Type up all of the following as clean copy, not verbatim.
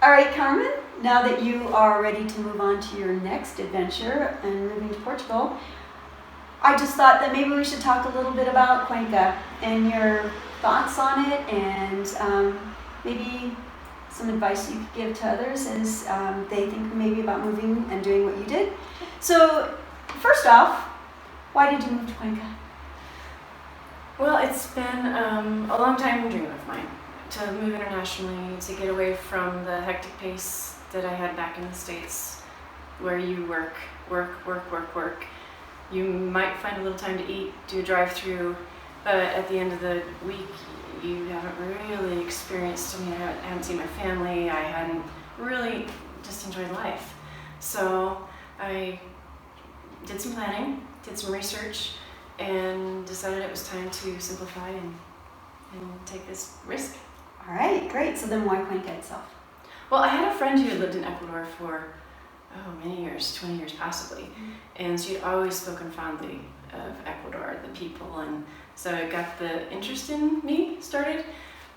All right, Carmen, now that you are ready to move on to your next adventure and moving to Portugal, I just thought that maybe we should talk a little bit about Cuenca and your thoughts on it, and maybe some advice you could give to others as they think maybe about moving and doing what you did. So first off, why did you move to Cuenca? Well, it's been a long time dream of mine to move internationally, to get away from the hectic pace that I had back in the States, where you work. You might find a little time to eat, do a drive-through, but at the end of the week, you haven't really experienced, I hadn't seen my family, I hadn't really just enjoyed life. So I did some planning, did some research, and decided it was time to simplify and take this risk. All right, great. So then why Cuenca itself? Well, I had a friend who had lived in Ecuador for many years, 20 years possibly, and she'd always spoken fondly of Ecuador, the people, and so it got the interest in me started.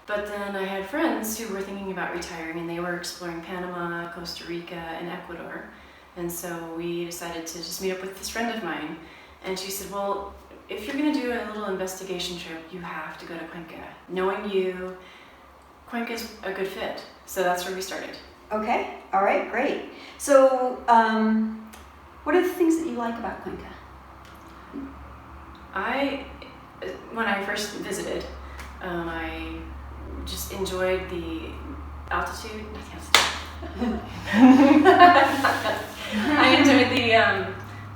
But then I had friends who were thinking about retiring, and they were exploring Panama, Costa Rica, and Ecuador, and so we decided to just meet up with this friend of mine, and she said, well, if you're going to do a little investigation trip, you have to go to Cuenca. Knowing you, Cuenca's a good fit, so that's where we started. Okay, all right, great. So, what are the things that you like about Cuenca? When I first visited, I just enjoyed the altitude. I enjoyed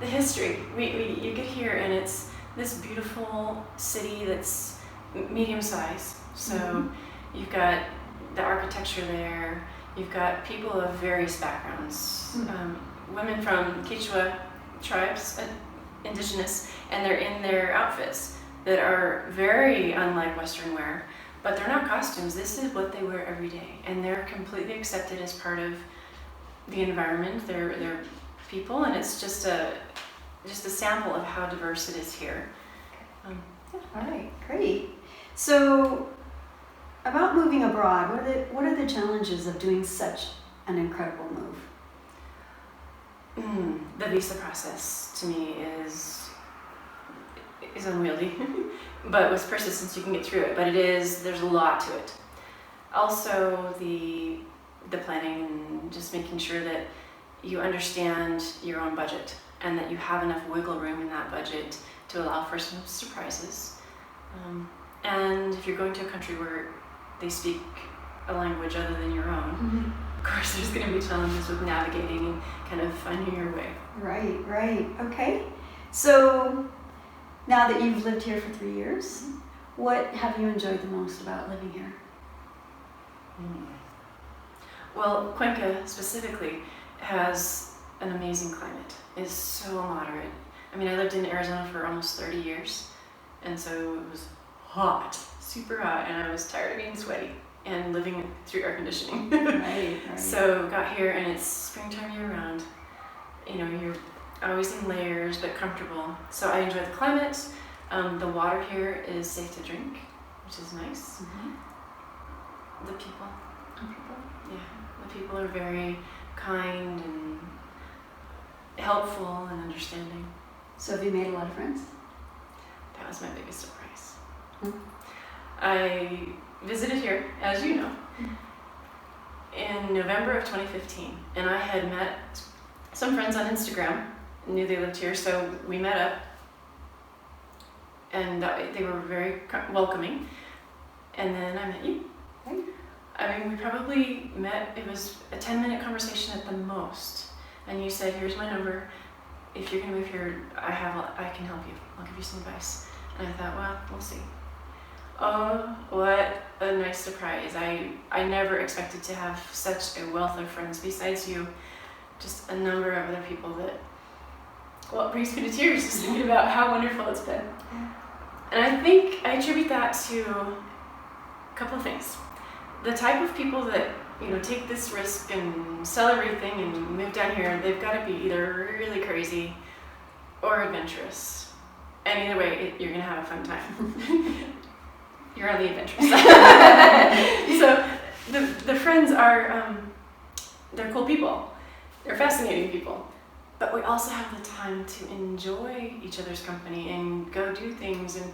the history. You get here and it's this beautiful city that's medium size. So you've got the architecture there. You've got people of various backgrounds. Women from Quechua tribes, indigenous, and they're in their outfits that are very unlike Western wear, but they're not costumes. This is what they wear every day, and they're completely accepted as part of the environment. They're people, and it's just a sample of how diverse it is here. All right, great. So, about moving abroad, what are the challenges of doing such an incredible move? The visa process to me is unwieldy, but with persistence you can get through it. But there's a lot to it. Also the planning and just making sure that you understand your own budget and that you have enough wiggle room in that budget to allow for some surprises. And if you're going to a country where they speak a language other than your own, of course there's going to be challenges with navigating and kind of finding your way. Right. Okay. So now that you've lived here for 3 years, what have you enjoyed the most about living here? Well, Cuenca specifically has an amazing climate. It's so moderate. I lived in Arizona for almost 30 years, and so it was hot, super hot, and I was tired of being sweaty and living through air conditioning. Right. So got here, and it's springtime year round. You're always in layers, but comfortable. So I enjoy the climate. The water here is safe to drink, which is nice. The people. Yeah, the people are very kind and helpful and understanding. So have you made a lot of friends? That was my biggest surprise. I visited here, as you know, in November of 2015, and I had met some friends on Instagram, knew they lived here, so we met up, and they were very welcoming, and then I met you. We probably met, it was a 10-minute conversation at the most, and you said, here's my number, if you're going to move here, I can help you, I'll give you some advice. And I thought, well, we'll see. Oh, what a nice surprise. I never expected to have such a wealth of friends besides you, just a number of other people that, well, it brings me to tears just thinking about how wonderful it's been. And I think I attribute that to a couple of things. The type of people that, take this risk and sell everything and move down here, they've got to be either really crazy or adventurous. And either way, you're going to have a fun time. You're on the adventurous side. So the friends are they're cool people. They're fascinating people. But we also have the time to enjoy each other's company and go do things. And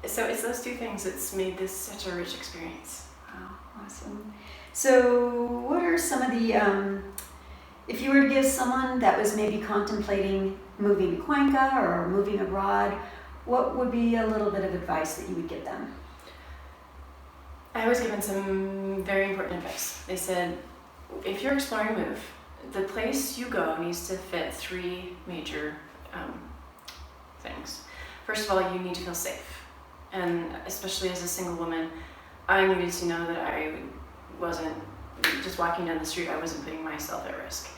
so it's those two things that's made this such a rich experience. Wow, awesome. So what are some of the, if you were to give someone that was maybe contemplating moving to Cuenca or moving abroad, what would be a little bit of advice that you would give them? I was given some very important advice. They said, if you're exploring a move, the place you go needs to fit three major things. First of all, you need to feel safe. And especially as a single woman, I needed to know that I wasn't just walking down the street, I wasn't putting myself at risk.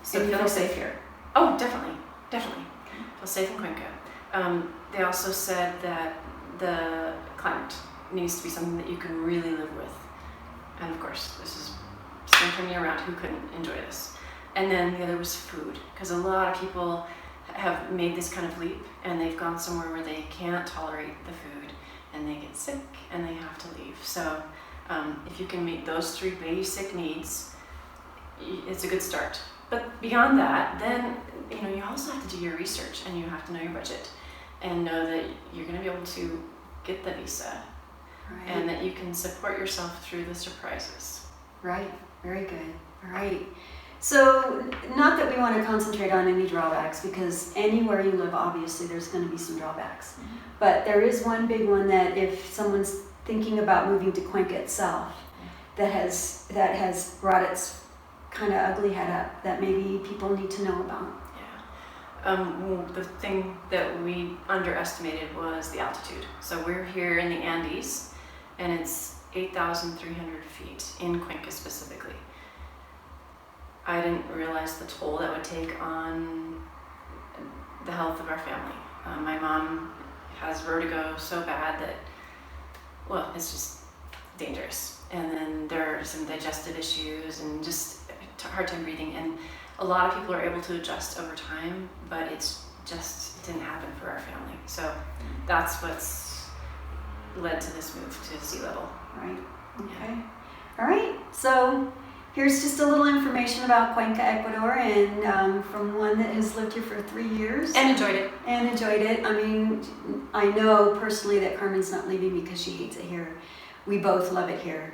So and you feeling feel safe here? Oh, definitely. Feel safe in Cuenca. They also said that the climate needs to be something that you can really live with. And of course, this is spring year round, who couldn't enjoy this? And then the other was food, because a lot of people have made this kind of leap and they've gone somewhere where they can't tolerate the food and they get sick and they have to leave. So if you can meet those three basic needs, it's a good start. But beyond that, then you also have to do your research and you have to know your budget and know that you're going to be able to get the visa, right, and that you can support yourself through the surprises. Right, very good. All right. So not that we want to concentrate on any drawbacks, because anywhere you live, obviously there's going to be some drawbacks. Mm-hmm. But there is one big one that if someone's thinking about moving to Cuenca itself, that has brought its kind of ugly head up, that maybe people need to know about. The thing that we underestimated was the altitude. So we're here in the Andes, and it's 8,300 feet in Cuenca specifically. I didn't realize the toll that would take on the health of our family. My mom has vertigo so bad that, well, it's just dangerous. And then there are some digestive issues and just hard time breathing. And a lot of people are able to adjust over time, but it didn't happen for our family. So that's what's led to this move to sea level. Right. Okay. Yeah. All right. So here's just a little information about Cuenca, Ecuador, and from one that has lived here for 3 years. And enjoyed it. I mean, I know personally that Carmen's not leaving because she hates it here. We both love it here.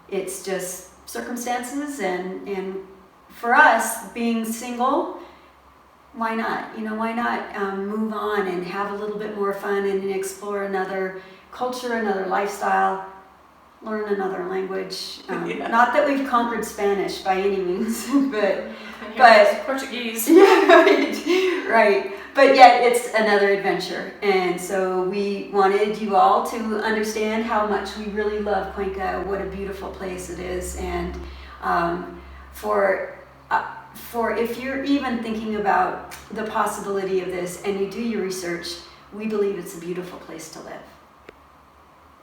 It's just circumstances, and for us, being single, why not? Why not move on and have a little bit more fun and explore another culture, another lifestyle, learn another language. Yeah. Not that we've conquered Spanish by any means, but Portuguese. Yeah, right. But yet it's another adventure, and so we wanted you all to understand how much we really love Cuenca, what a beautiful place it is, and for if you're even thinking about the possibility of this and you do your research, we believe it's a beautiful place to live.